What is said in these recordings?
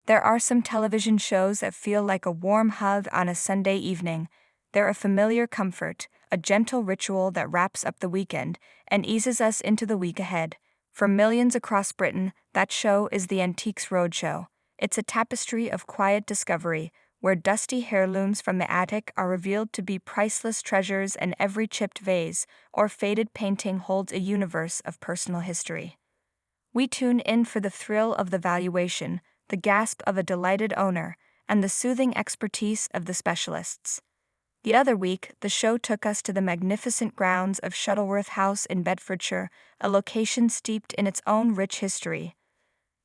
There are some television shows that feel like a warm hug on a Sunday evening. They're a familiar comfort, a gentle ritual that wraps up the weekend and eases us into the week ahead. For millions across Britain, that show is the Antiques Roadshow. It's a tapestry of quiet discovery, where dusty heirlooms from the attic are revealed to be priceless treasures and every chipped vase or faded painting holds a universe of personal history. We tune in for the thrill of the valuation, the gasp of a delighted owner, and the soothing expertise of the specialists. The other week, the show took us to the magnificent grounds of Shuttleworth House in Bedfordshire, a location steeped in its own rich history.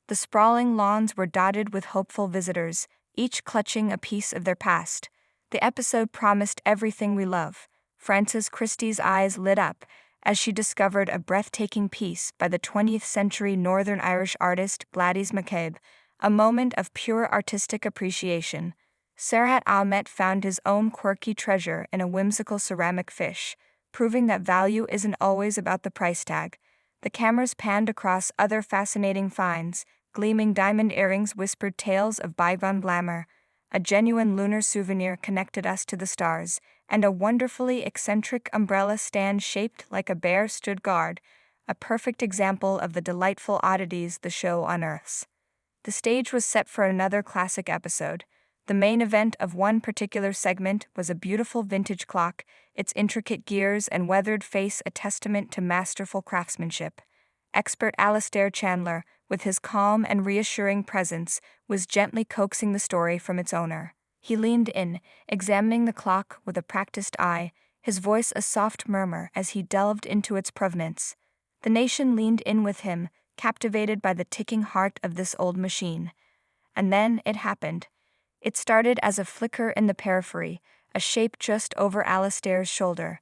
The sprawling lawns were dotted with hopeful visitors, each clutching a piece of their past. The episode promised everything we love. Frances Christie's eyes lit up as she discovered a breathtaking piece by the 20th century Northern Irish artist Gladys McCabe, a moment of pure artistic appreciation. Serhat Ahmet found his own quirky treasure in a whimsical ceramic fish, proving that value isn't always about the price tag. The cameras panned across other fascinating finds. Gleaming diamond earrings whispered tales of bygone glamour, a genuine lunar souvenir connected us to the stars, and a wonderfully eccentric umbrella stand shaped like a bear stood guard, a perfect example of the delightful oddities the show unearths. The stage was set for another classic episode. The main event of one particular segment was a beautiful vintage clock, its intricate gears and weathered face a testament to masterful craftsmanship. Expert Alastair Chandler, with his calm and reassuring presence, was gently coaxing the story from its owner. He leaned in, examining the clock with a practiced eye, his voice a soft murmur as he delved into its provenance. The nation leaned in with him, captivated by the ticking heart of this old machine. And then it happened. It started as a flicker in the periphery, a shape just over Alastair's shoulder.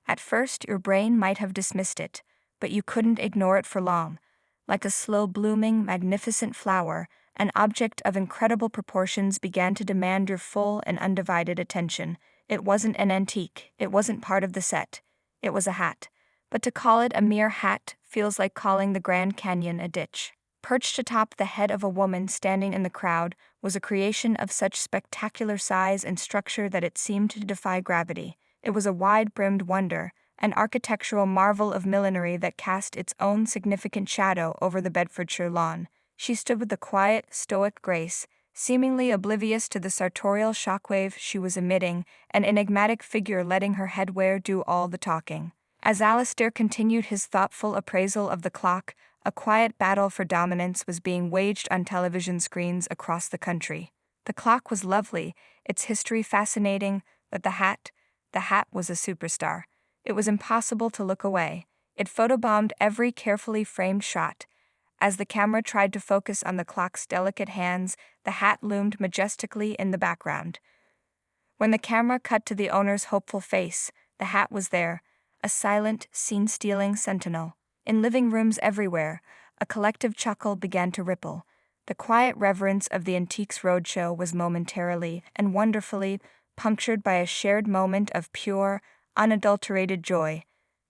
At first, your brain might have dismissed it, but you couldn't ignore it for long. Like a slow-blooming, magnificent flower, an object of incredible proportions began to demand your full and undivided attention. It wasn't an antique, it wasn't part of the set. It was a hat. But to call it a mere hat feels like calling the Grand Canyon a ditch. Perched atop the head of a woman standing in the crowd was a creation of such spectacular size and structure that it seemed to defy gravity. It was a wide-brimmed wonder, an architectural marvel of millinery that cast its own significant shadow over the Bedfordshire lawn. She stood with a quiet, stoic grace, seemingly oblivious to the sartorial shockwave she was emitting, an enigmatic figure letting her headwear do all the talking. As Alastair continued his thoughtful appraisal of the clock, a quiet battle for dominance was being waged on television screens across the country. The clock was lovely, its history fascinating, but the hat was a superstar. It was impossible to look away. It photobombed every carefully framed shot. As the camera tried to focus on the clock's delicate hands, the hat loomed majestically in the background. When the camera cut to the owner's hopeful face, the hat was there, a silent, scene-stealing sentinel. In living rooms everywhere, a collective chuckle began to ripple. The quiet reverence of the Antiques Roadshow was momentarily and wonderfully punctured by a shared moment of pure, unadulterated joy.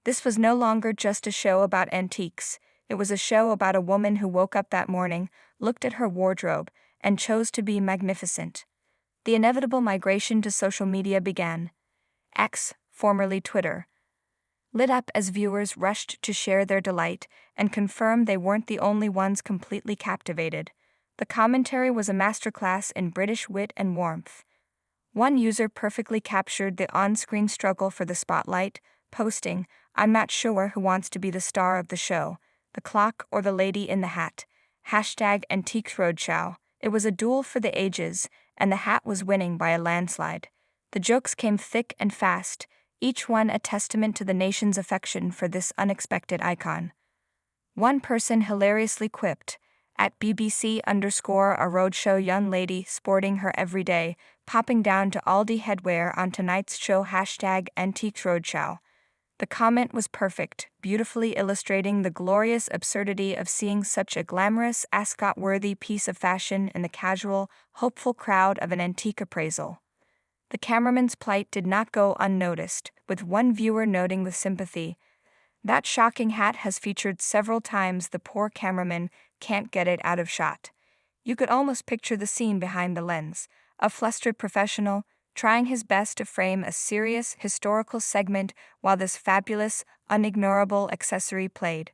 This was no longer just a show about antiques. It was a show about a woman who woke up that morning, looked at her wardrobe, and chose to be magnificent. The inevitable migration to social media began. X, formerly Twitter, lit up as viewers rushed to share their delight and confirm they weren't the only ones completely captivated. The commentary was a masterclass in British wit and warmth. One user perfectly captured the on-screen struggle for the spotlight, posting, "I'm not sure who wants to be the star of the show, the clock or the lady in the hat. #Antiques Roadshow." It was a duel for the ages, and the hat was winning by a landslide. The jokes came thick and fast, each one a testament to the nation's affection for this unexpected icon. One person hilariously quipped, at BBC_a roadshow young lady sporting her everyday, popping down to Aldi headwear on tonight's show #Antiques Roadshow. The comment was perfect, beautifully illustrating the glorious absurdity of seeing such a glamorous, ascot-worthy piece of fashion in the casual, hopeful crowd of an antique appraisal. The cameraman's plight did not go unnoticed, with one viewer noting with sympathy, "That shocking hat has featured several times. The poor cameraman can't get it out of shot." You could almost picture the scene behind the lens, a flustered professional, trying his best to frame a serious historical segment while this fabulous, unignorable accessory played.